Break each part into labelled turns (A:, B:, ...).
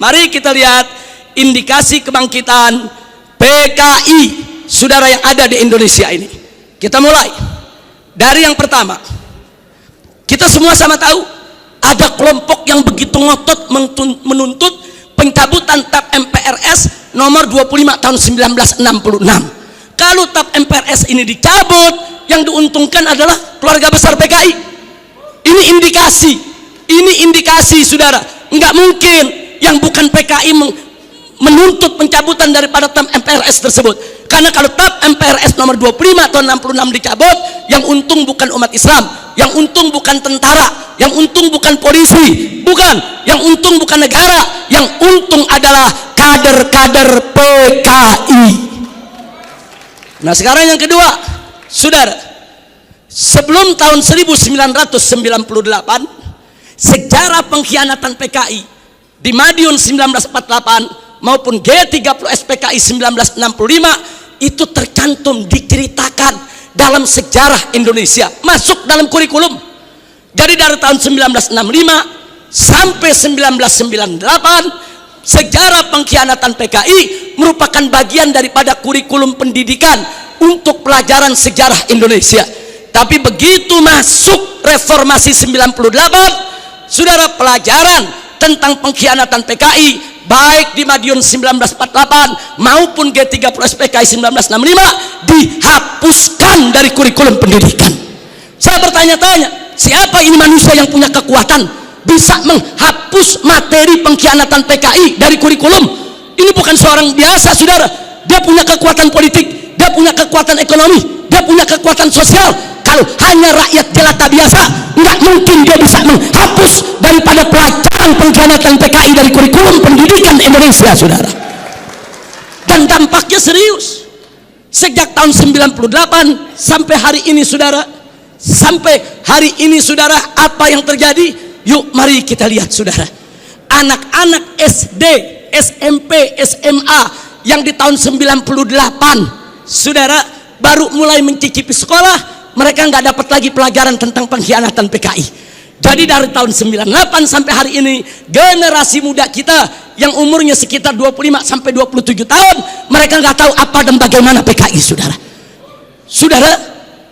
A: Mari kita lihat indikasi kebangkitan PKI saudara yang ada di Indonesia ini. Kita mulai dari yang pertama. Kita semua sama tahu ada kelompok yang begitu ngotot menuntut pencabutan TAP MPRS nomor 25 tahun 1966. Kalau TAP MPRS ini dicabut, yang diuntungkan adalah keluarga besar PKI. Ini indikasi saudara. Enggak mungkin yang bukan PKI menuntut pencabutan daripada TAP MPRS tersebut. Karena kalau TAP MPRS nomor 25 tahun 66 dicabut, yang untung bukan umat Islam, yang untung bukan tentara, yang untung bukan polisi, bukan, yang untung bukan negara, yang untung adalah kader-kader PKI. Nah sekarang yang kedua, saudara, sebelum tahun 1998 sejarah pengkhianatan PKI di Madiun 1948 maupun G30S PKI 1965 itu tercantum, diceritakan dalam sejarah Indonesia, masuk dalam kurikulum. Jadi dari tahun 1965 sampai 1998 sejarah pengkhianatan PKI merupakan bagian daripada kurikulum pendidikan untuk pelajaran sejarah Indonesia. Tapi begitu masuk reformasi 98, saudara, pelajaran tentang pengkhianatan PKI baik di Madiun 1948 maupun G30S PKI 1965 dihapuskan dari kurikulum pendidikan. Saya bertanya-tanya, siapa ini manusia yang punya kekuatan bisa menghapus materi pengkhianatan PKI dari kurikulum? Ini bukan seorang biasa, saudara. Dia punya kekuatan politik, dia punya kekuatan ekonomi, dia punya kekuatan sosial. Kalau hanya rakyat jelata biasa, nggak mungkin dia bisa menghapus daripada pelajaran pengkhianatan PKI dari kurikulum pendidikan Indonesia, saudara. Dan dampaknya serius. Sejak tahun 98 sampai hari ini, saudara, apa yang terjadi? Yuk mari kita lihat, saudara. Anak-anak SD, SMP, SMA yang di tahun 98, saudara, baru mulai mencicipi sekolah, mereka nggak dapat lagi pelajaran tentang pengkhianatan PKI. Jadi dari tahun 98 sampai hari ini, generasi muda kita yang umurnya sekitar 25 sampai 27 tahun, mereka nggak tahu apa dan bagaimana PKI, saudara. Saudara,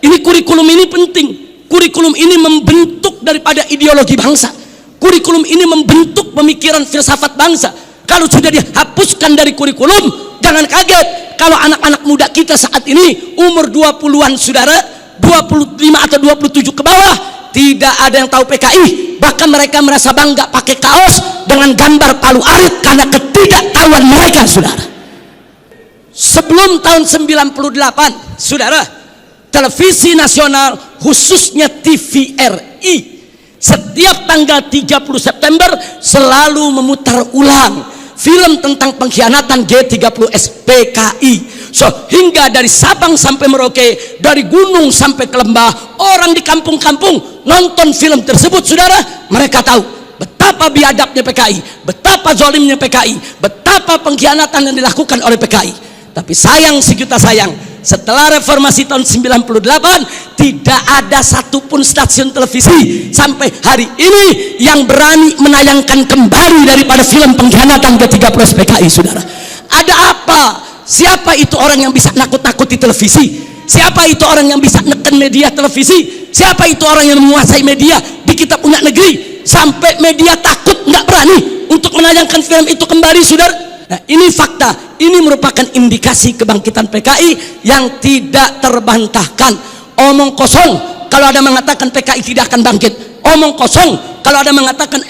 A: ini kurikulum ini penting. Kurikulum ini membentuk daripada ideologi bangsa. Kurikulum ini membentuk pemikiran filsafat bangsa. Kalau sudah dihapuskan dari kurikulum, jangan kaget kalau anak-anak muda kita saat ini umur 20-an, saudara, 25 atau 27 ke bawah, tidak ada yang tahu PKI. Bahkan mereka merasa bangga pakai kaos dengan gambar Palu Arit karena ketidaktahuan mereka, saudara. Sebelum tahun 98, saudara, televisi nasional khususnya TVRI setiap tanggal 30 September selalu memutar ulang film tentang pengkhianatan G30S PKI. Hingga dari Sabang sampai Merauke, dari gunung sampai ke lembah, orang di kampung-kampung nonton film tersebut, saudara. Mereka tahu betapa biadabnya PKI, betapa zalimnya PKI, betapa pengkhianatan yang dilakukan oleh PKI. Tapi sayang sejuta sayang, setelah reformasi tahun 98 tidak ada satupun stasiun televisi sampai hari ini yang berani menayangkan kembali daripada film pengkhianatan G30S PKI, saudara. Ada apa? Siapa itu orang yang bisa nakut-nakuti televisi? Siapa itu orang yang bisa neken media televisi? Siapa itu orang yang menguasai media di kita punya negeri sampai media takut, nggak berani untuk menayangkan film itu kembali, saudara? Nah, ini fakta. Ini merupakan indikasi kebangkitan PKI yang tidak terbantahkan. Omong kosong kalau ada mengatakan PKI tidak akan bangkit. Omong kosong kalau ada mengatakan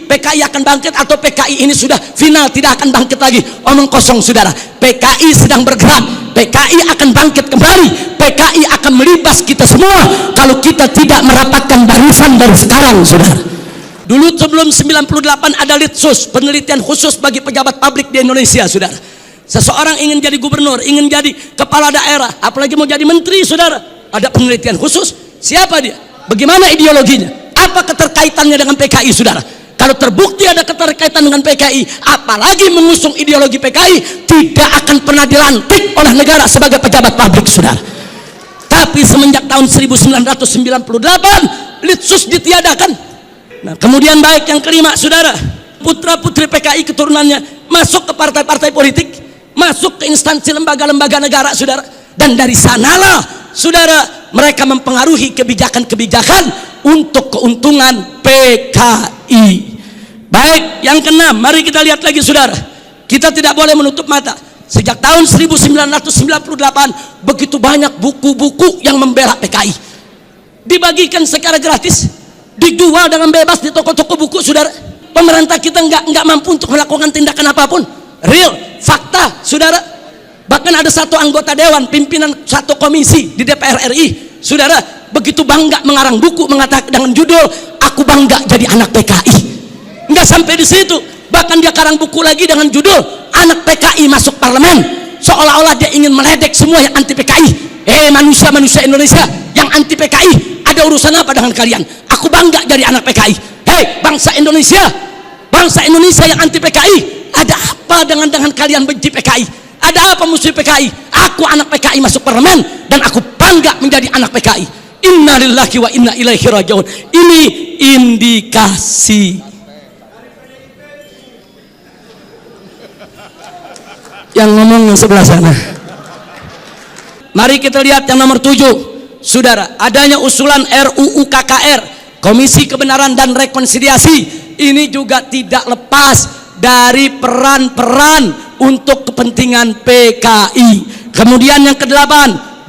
A: PKI akan bangkit atau PKI ini sudah final tidak akan bangkit lagi. Omong kosong, saudara. PKI sedang bergerak. PKI akan bangkit kembali. PKI akan melibas kita semua kalau kita tidak merapatkan barisan dari sekarang, saudara. Dulu sebelum 98 ada Litsus, penelitian khusus bagi pejabat publik di Indonesia, saudara. Seseorang ingin jadi gubernur, ingin jadi kepala daerah, apalagi mau jadi menteri, saudara, ada penelitian khusus. Siapa dia? Bagaimana ideologinya? Apa keterkaitannya dengan PKI, saudara? Kalau terbukti ada keterkaitan dengan PKI, apalagi mengusung ideologi PKI, tidak akan pernah dilantik oleh negara sebagai pejabat publik, saudara. Tapi semenjak tahun 1998 Litsus ditiadakan. Nah, kemudian baik yang kelima, saudara, putra-putri PKI keturunannya masuk ke partai-partai politik, masuk ke instansi lembaga-lembaga negara, saudara. Dan dari sanalah, saudara, mereka mempengaruhi kebijakan-kebijakan untuk keuntungan PKI. Baik, yang keenam, mari kita lihat lagi, saudara. Kita tidak boleh menutup mata. Sejak tahun 1998 begitu banyak buku-buku yang membela PKI, dibagikan secara gratis, dijual dengan bebas di toko-toko buku, saudara. Pemerintah kita nggak mampu untuk melakukan tindakan apapun. Real, fakta, saudara. Bahkan ada satu anggota dewan, pimpinan satu komisi di DPR RI, saudara, begitu bangga mengarang buku mengatakan dengan judul "Aku Bangga Jadi Anak PKI". Nggak sampai di situ, bahkan dia karang buku lagi dengan judul "Anak PKI Masuk Parlemen", seolah-olah dia ingin meledek semua yang anti PKI. Manusia-manusia Indonesia yang anti PKI, ada urusan apa dengan kalian? Aku bangga jadi anak PKI. Bangsa Indonesia yang anti PKI, ada apa dengan kalian benci PKI? Ada apa musuh PKI? Aku anak PKI masuk parlemen dan aku bangga menjadi anak PKI. Inna lillahi wa inna ilaihi rajiun. Ini indikasi. Yang ngomong yang sebelah sana. Mari kita lihat yang nomor 7, saudara. Adanya usulan RUU KKR, Komisi Kebenaran dan Rekonsiliasi. Ini juga tidak lepas dari peran-peran untuk kepentingan PKI. Kemudian yang ke-8,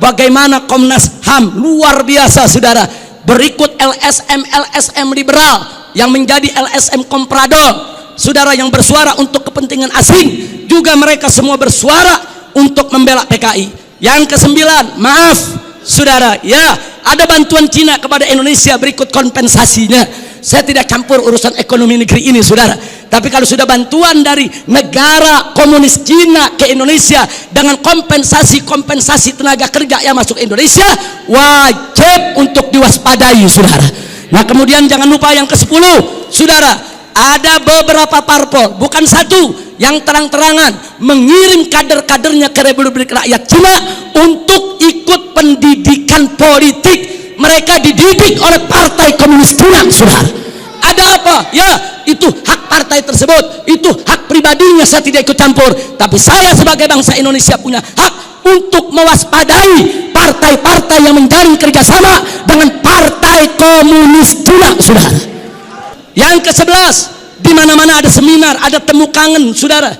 A: bagaimana Komnas HAM, luar biasa, saudara. Berikut LSM liberal yang menjadi LSM komprador, saudara, yang bersuara untuk kepentingan asing, juga mereka semua bersuara untuk membela PKI. Yang ke-9, maaf, saudara, ya, ada bantuan Cina kepada Indonesia, berikut kompensasinya. Saya tidak campur urusan ekonomi negeri ini, saudara. Tapi kalau sudah bantuan dari negara komunis Cina ke Indonesia dengan kompensasi tenaga kerja yang masuk Indonesia, wajib untuk diwaspadai, saudara. Nah, kemudian jangan lupa yang ke-10, saudara, ada beberapa parpol, bukan satu, yang terang-terangan mengirim kader-kadernya ke Republik Rakyat Cina untuk ikut pendidikan politik. Mereka dididik oleh Partai Komunis Cina, saudara. Ada apa? Ya, itu hak partai tersebut, itu hak pribadinya, saya tidak ikut campur. Tapi saya sebagai bangsa Indonesia punya hak untuk mewaspadai partai-partai yang menjalin kerjasama dengan Partai Komunis Cina, saudara. Yang ke-11, di mana-mana ada seminar, ada temu kangen, saudara.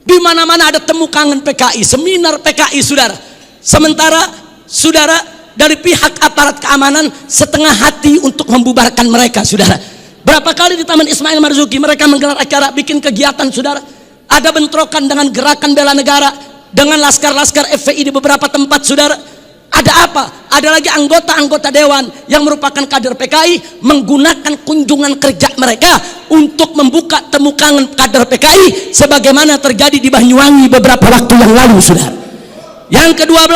A: Di mana-mana ada temu kangen PKI, seminar PKI, saudara. Sementara, saudara, dari pihak aparat keamanan setengah hati untuk membubarkan mereka, saudara. Berapa kali di Taman Ismail Marzuki mereka menggelar acara, bikin kegiatan, saudara. Ada bentrokan dengan gerakan bela negara, dengan laskar-laskar FPI di beberapa tempat, saudara. Ada apa? Ada lagi anggota-anggota dewan yang merupakan kader PKI menggunakan kunjungan kerja mereka untuk membuka temu kangen kader PKI, sebagaimana terjadi di Banyuwangi beberapa waktu yang lalu, saudara. Yang ke-12,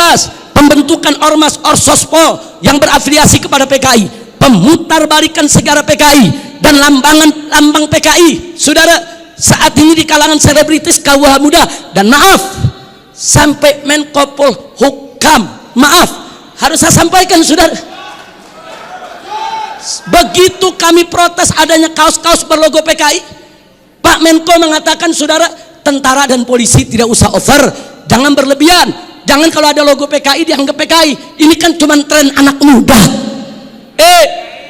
A: pembentukan ormas Orsospo yang berafiliasi kepada PKI, pemutarbalikan sejarah PKI dan lambang PKI, saudara. Saat ini di kalangan selebritis kaum muda, dan maaf, sampai Menko Polhukam, maaf, harus saya sampaikan, saudara. Begitu kami protes adanya kaos-kaos berlogo PKI, Pak Menko mengatakan, saudara, tentara dan polisi tidak usah over, jangan berlebihan. Jangan kalau ada logo PKI dianggap PKI. Ini kan cuma tren anak muda.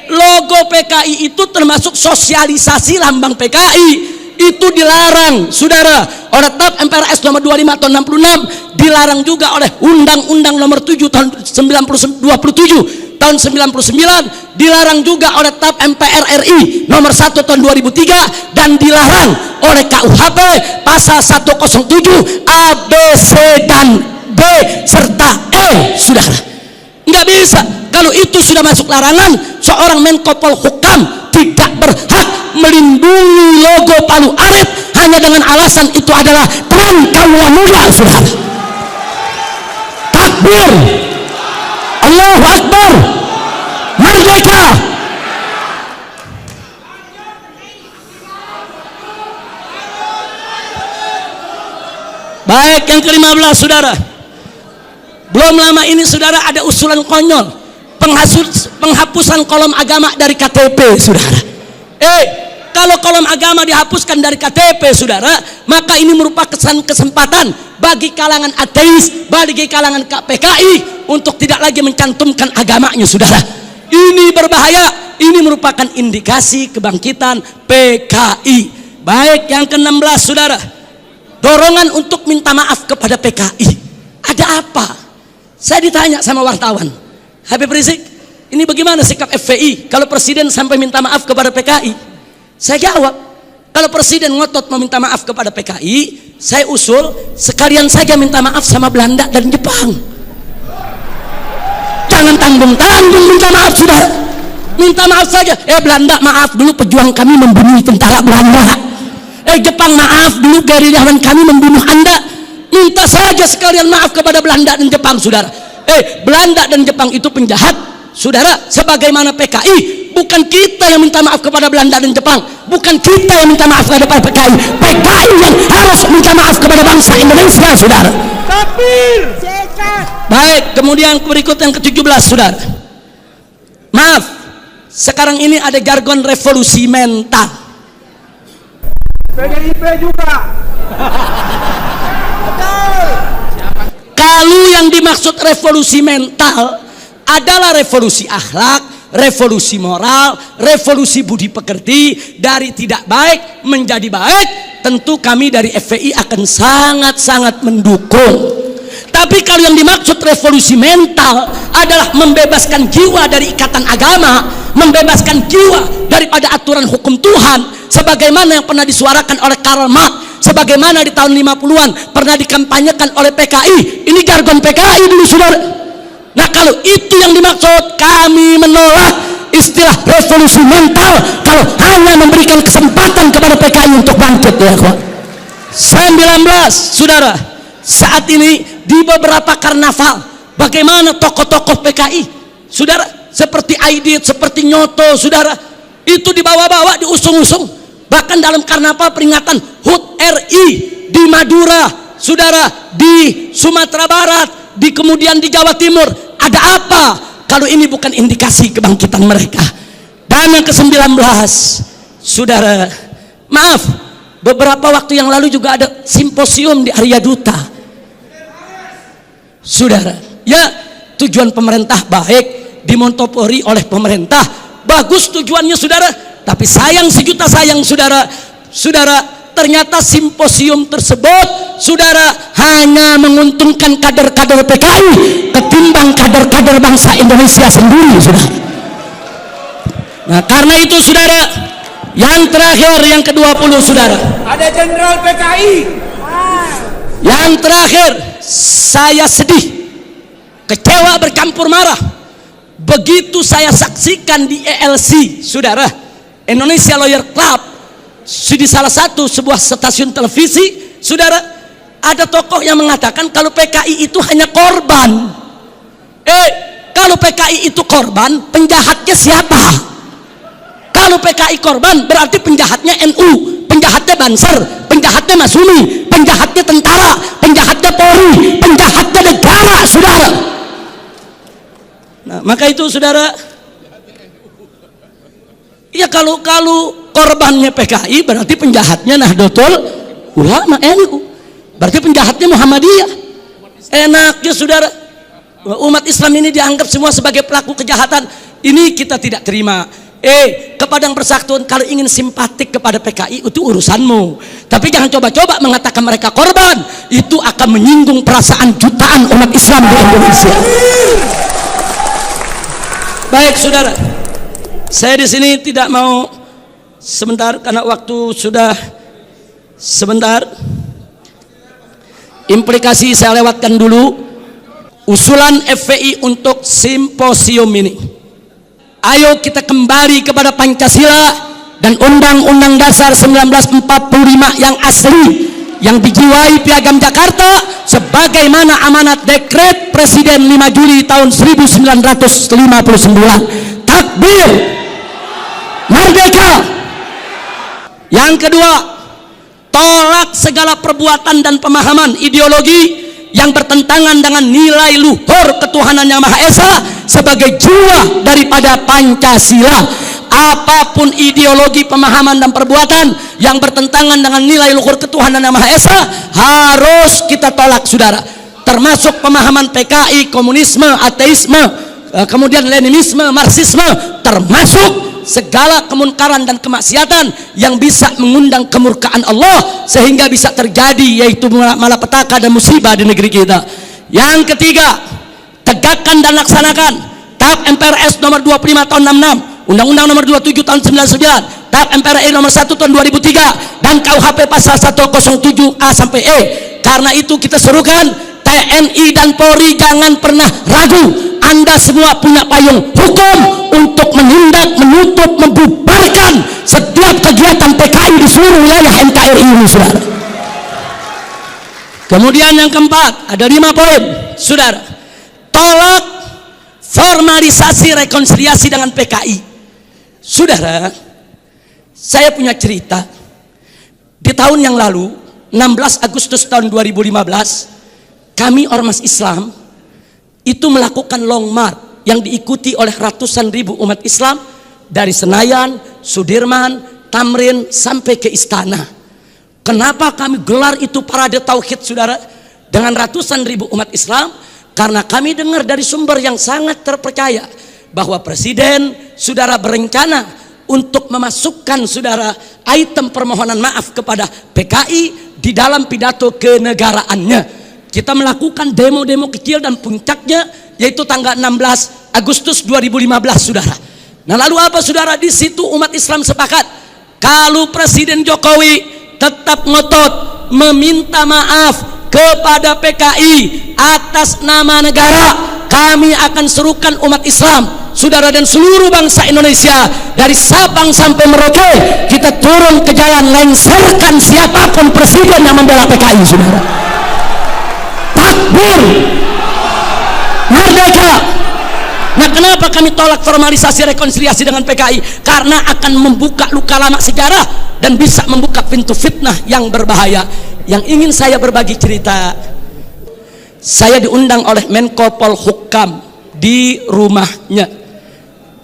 A: Logo PKI itu termasuk sosialisasi lambang PKI. Itu dilarang, saudara, oleh TAP MPRS nomor 25 tahun 66, dilarang juga oleh Undang-Undang nomor 7 tahun 27 tahun 99, dilarang juga oleh TAP MPR RI nomor 1 tahun 2003, dan dilarang oleh KUHP pasal 107 A, B, C, dan B serta E, saudara. Nggak bisa. Kalau itu sudah masuk larangan, seorang Menko Polhukam tidak berhak melindungi logo Palu Arit hanya dengan alasan itu adalah tren kaum muda, saudara. Takbir, Allahu Akbar, merdeka. Baik, yang ke-15, saudara. Belum lama ini, saudara, ada usulan konyol penghapusan kolom agama dari KTP, saudara. kalau kolom agama dihapuskan dari KTP, saudara, maka ini merupakan kesempatan bagi kalangan ateis, bagi kalangan PKI untuk tidak lagi mencantumkan agamanya, saudara. Ini berbahaya. Ini merupakan indikasi kebangkitan PKI. Baik, yang ke-16, saudara, dorongan untuk minta maaf kepada PKI. Ada apa? Saya ditanya sama wartawan, Habib Rizik, ini bagaimana sikap FPI kalau presiden sampai minta maaf kepada PKI? Saya jawab, kalau presiden ngotot meminta maaf kepada PKI, saya usul sekalian saja minta maaf sama Belanda dan Jepang. Jangan tanggung-tanggung minta maaf, saudara. Minta maaf saja. Belanda, maaf dulu pejuang kami membunuh tentara Belanda. Jepang, maaf dulu gerilyawan kami membunuh Anda. Minta saja sekalian maaf kepada Belanda dan Jepang, saudara. Belanda dan Jepang itu penjahat, saudara. Sebagaimana PKI, bukan kita yang minta maaf kepada Belanda dan Jepang, bukan kita yang minta maaf kepada PKI. PKI yang harus minta maaf kepada bangsa Indonesia, saudara. Baik, kemudian berikut yang ke-17, saudara. Maaf, sekarang ini ada jargon revolusi mental.
B: PDIP juga.
A: Kalau yang dimaksud revolusi mental adalah revolusi akhlak, revolusi moral, revolusi budi pekerti, dari tidak baik menjadi baik, tentu kami dari FPI akan sangat-sangat mendukung. Tapi kalau yang dimaksud revolusi mental adalah membebaskan jiwa dari ikatan agama, membebaskan jiwa daripada aturan hukum Tuhan, sebagaimana yang pernah disuarakan oleh Karl Marx, sebagaimana di tahun 50-an pernah dikampanyekan oleh PKI. Ini jargon PKI dulu, saudara. Nah, kalau itu yang dimaksud, kami menolak istilah revolusi mental kalau hanya memberikan kesempatan kepada PKI untuk bangkit, ya kawan. 19, saudara, saat ini di beberapa karnaval, bagaimana tokoh-tokoh PKI, saudara, seperti Aidit, seperti Nyoto, saudara, itu dibawa-bawa, diusung-usung. Bahkan dalam karnaval peringatan HUT RI di Madura, saudara, di Sumatera Barat, kemudian di Jawa Timur. Ada apa kalau ini bukan indikasi kebangkitan mereka? Dan yang ke-19, saudara, maaf, beberapa waktu yang lalu juga ada simposium di Arya Duta, saudara. Ya, tujuan pemerintah baik, dimonopoli oleh pemerintah, bagus tujuannya, saudara. Tapi sayang sejuta sayang, saudara, ternyata simposium tersebut, saudara, hanya menguntungkan kader-kader PKI ketimbang kader-kader bangsa Indonesia sendiri, saudara. Nah, karena itu, saudara, yang terakhir, yang ke-20, saudara,
B: ada jenderal PKI.
A: Yang terakhir, saya sedih, kecewa, bercampur marah begitu saya saksikan di ELC, saudara, Indonesia Lawyer Club, di salah satu sebuah stasiun televisi, saudara, ada tokoh yang mengatakan kalau PKI itu hanya korban. Kalau PKI itu korban, penjahatnya siapa? Kalau PKI korban, berarti penjahatnya NU, penjahatnya Banser, penjahatnya Masumi, penjahatnya tentara, penjahatnya Polri, penjahatnya negara, saudara. Nah, maka itu, saudara, ya kalau korbannya PKI, berarti penjahatnya Nahdlatul Ulama NU, berarti penjahatnya Muhammadiyah. Enaknya, saudara, umat Islam ini dianggap semua sebagai pelaku kejahatan. Ini kita tidak terima. Kepada yang bersangkutan, kalau ingin simpatik kepada PKI itu urusanmu, tapi jangan coba-coba mengatakan mereka korban. Itu akan menyinggung perasaan jutaan umat Islam di Indonesia. Baik, saudara, saya di sini tidak mau sebentar karena waktu sudah sebentar. Implikasi saya lewatkan dulu. Usulan FPI untuk simposium ini, ayo kita kembali kepada Pancasila dan Undang-Undang Dasar 1945 yang asli, yang dijiwai Piagam Jakarta sebagaimana amanat dekret Presiden 5 Juli tahun 1959. Takbir, merdeka. Yang kedua, tolak segala perbuatan dan pemahaman ideologi yang bertentangan dengan nilai luhur ketuhanan yang Maha Esa sebagai jiwa daripada Pancasila. apapun ideologi, pemahaman dan perbuatan yang bertentangan dengan nilai luhur ketuhanan yang Maha Esa harus kita tolak, saudara. Termasuk pemahaman PKI, komunisme, ateisme, kemudian Leninisme, Marxisme, termasuk segala kemunkaran dan kemaksiatan yang bisa mengundang kemurkaan Allah sehingga bisa terjadi, yaitu malapetaka dan musibah di negeri kita. Yang ketiga, tegakkan dan laksanakan tahap MPRS nomor 25 tahun 66, Undang-Undang nomor 27 tahun 99, tahap MPRI nomor 1 tahun 2003, dan KUHP pasal 107A sampai E. Karena itu kita serukan TNI dan Polri jangan pernah ragu. Anda semua punya payung hukum untuk menindak, menutup, membubarkan setiap kegiatan PKI di seluruh wilayah NKRI ini, saudara. Kemudian yang keempat, ada 5 poin, saudara. Tolak formalisasi rekonsiliasi dengan PKI. Saudara, saya punya cerita. Di tahun yang lalu, 16 Agustus tahun 2015, kami ormas Islam itu melakukan long march yang diikuti oleh ratusan ribu umat Islam dari Senayan, Sudirman, Tamrin sampai ke Istana. Kenapa kami gelar itu parade tauhid, saudara, dengan ratusan ribu umat Islam? Karena kami dengar dari sumber yang sangat terpercaya bahwa Presiden, saudara, berencana untuk memasukkan, saudara, item permohonan maaf kepada PKI di dalam pidato kenegaraannya. Kita melakukan demo-demo kecil dan puncaknya yaitu tanggal 16 Agustus 2015, saudara. Nah, lalu apa, saudara? Di situ umat Islam sepakat kalau Presiden Jokowi tetap ngotot meminta maaf kepada PKI atas nama negara, kami akan serukan umat Islam, saudara, dan seluruh bangsa Indonesia dari Sabang sampai Merauke, kita turun ke jalan, lengserkan siapapun presiden yang membela PKI, saudara. Takbir, merdeka. Nah, kenapa kami tolak formalisasi rekonsiliasi dengan PKI? Karena akan membuka luka lama sejarah dan bisa membuka pintu fitnah yang berbahaya. Yang ingin saya berbagi cerita, saya diundang oleh Menko Polhukam di rumahnya.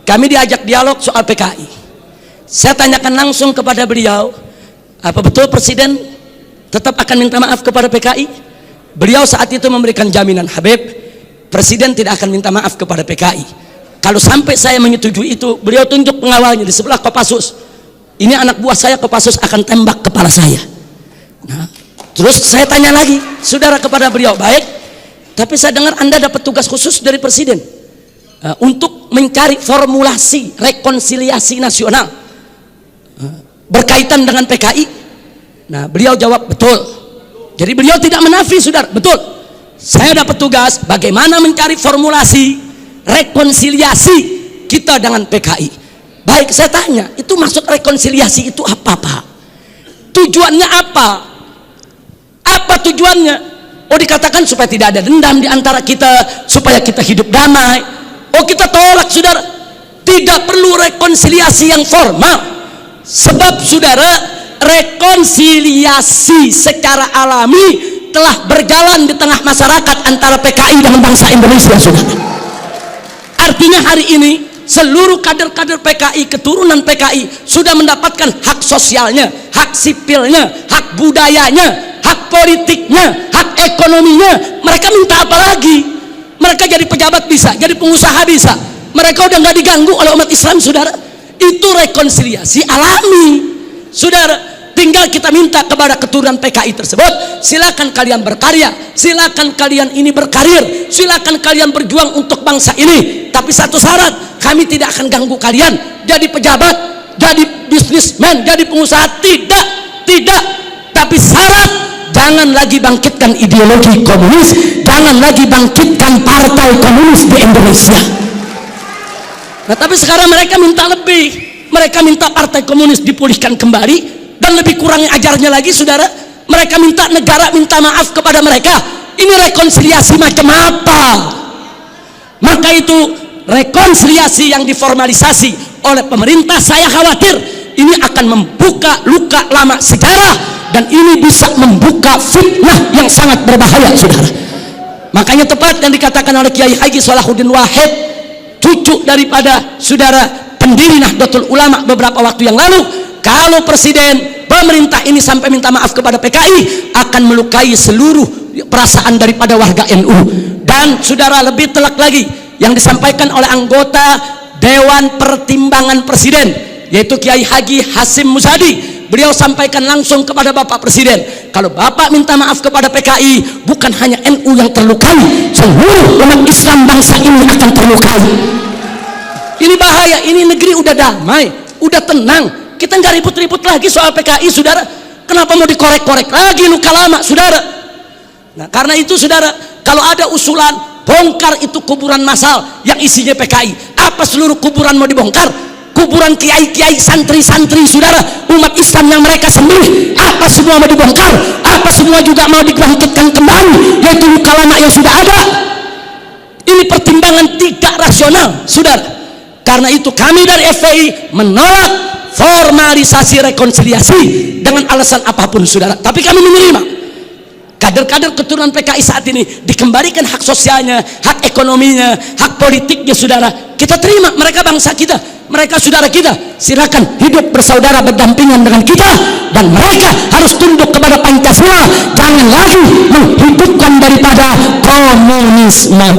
A: Kami diajak dialog soal PKI. Saya tanyakan langsung kepada beliau, apa betul Presiden tetap akan minta maaf kepada PKI? Beliau saat itu memberikan jaminan, Habib, Presiden tidak akan minta maaf kepada PKI. Kalau sampai saya menyetujui itu, beliau tunjuk pengawalnya di sebelah Kopassus. Ini anak buah saya, Kopassus akan tembak kepala saya. Nah, terus saya tanya lagi, saudara, kepada beliau, baik, tapi saya dengar Anda dapat tugas khusus dari Presiden untuk mencari formulasi rekonsiliasi nasional berkaitan dengan PKI. Nah, beliau jawab betul. Jadi beliau tidak menafi, saudara, betul. Saya dapat tugas bagaimana mencari formulasi rekonsiliasi kita dengan PKI. Baik, saya tanya, itu maksud rekonsiliasi itu apa, Pak? Tujuannya apa? Apa tujuannya? Oh, dikatakan supaya tidak ada dendam di antara kita, supaya kita hidup damai. Oh, kita tolak, saudara. Tidak perlu rekonsiliasi yang formal. Sebab, saudara, rekonsiliasi secara alami telah berjalan di tengah masyarakat antara PKI dengan bangsa Indonesia, saudara. Artinya hari ini seluruh kader-kader PKI, keturunan PKI sudah mendapatkan hak sosialnya, hak sipilnya, hak budayanya, hak politiknya, hak ekonominya. Mereka minta apa lagi? Mereka jadi pejabat bisa, jadi pengusaha bisa. Mereka udah nggak diganggu oleh umat Islam, saudara. Itu rekonsiliasi alami, saudara. Tinggal kita minta kepada keturunan PKI tersebut, silakan kalian berkarya, silakan kalian ini berkarir, silakan kalian berjuang untuk bangsa ini. Tapi satu syarat, kami tidak akan ganggu kalian jadi pejabat, jadi bisnismen, jadi pengusaha. Tidak. Tapi syarat, jangan lagi bangkitkan ideologi komunis, jangan lagi bangkitkan partai komunis di Indonesia. Nah, tapi sekarang mereka minta lebih. Mereka minta partai komunis dipulihkan kembali. Dan lebih kurangnya ajarnya lagi, saudara, mereka minta negara minta maaf kepada mereka. Ini rekonsiliasi macam apa? Maka itu rekonsiliasi yang diformalisasi oleh pemerintah, saya khawatir ini akan membuka luka lama sejarah dan ini bisa membuka fitnah yang sangat berbahaya, saudara. Makanya tepat yang dikatakan oleh Kiai Haji Salahuddin Wahid, cucu daripada saudara pendiri Nahdlatul Ulama beberapa waktu yang lalu, kalau presiden pemerintah ini sampai minta maaf kepada PKI akan melukai seluruh perasaan daripada warga NU. Dan saudara, lebih telak lagi yang disampaikan oleh anggota Dewan Pertimbangan Presiden, yaitu Kiai Haji Hasyim Muzadi. Beliau sampaikan langsung kepada Bapak Presiden, kalau Bapak minta maaf kepada PKI, bukan hanya NU yang terlukai, seluruh umat Islam bangsa ini akan terlukai. Ini bahaya, ini negeri udah damai, udah tenang, kita nggak ribut-ribut lagi soal PKI, saudara. Kenapa mau dikorek-korek lagi luka lama, saudara? Nah, karena itu saudara, kalau ada usulan bongkar itu kuburan massal yang isinya PKI, apa seluruh kuburan mau dibongkar? Kuburan kiai-kiai, santri-santri, saudara, umat Islam yang mereka sembelih, apa semua mau dibongkar? Apa semua juga mau dibangkitkan kembali, yaitu luka lama yang sudah ada? Ini pertimbangan tidak rasional, saudara. Karena itu kami dari FPI menolak formalisasi rekonsiliasi dengan alasan apapun, saudara. Tapi kami menerima kader-kader keturunan PKI saat ini dikembalikan hak sosialnya, hak ekonominya, hak politiknya, saudara. Kita terima, mereka bangsa kita, mereka saudara kita, silakan hidup bersaudara berdampingan dengan kita, dan mereka harus tunduk kepada Pancasila, jangan lagi menghidupkan daripada komunisme.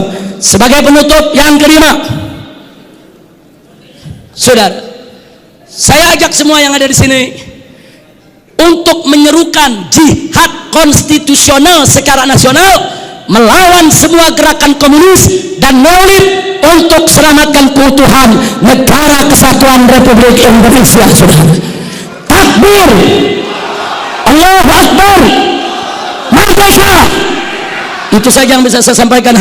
A: Sebagai penutup yang kelima, saudara, saya ajak semua yang ada di sini untuk menyerukan jihad konstitusional secara nasional melawan semua gerakan komunis dan neolib untuk selamatkan keutuhan negara kesatuan Republik Indonesia, saudara. Takbir, Allahu Akbar, merdeka. Itu saja yang bisa saya sampaikan.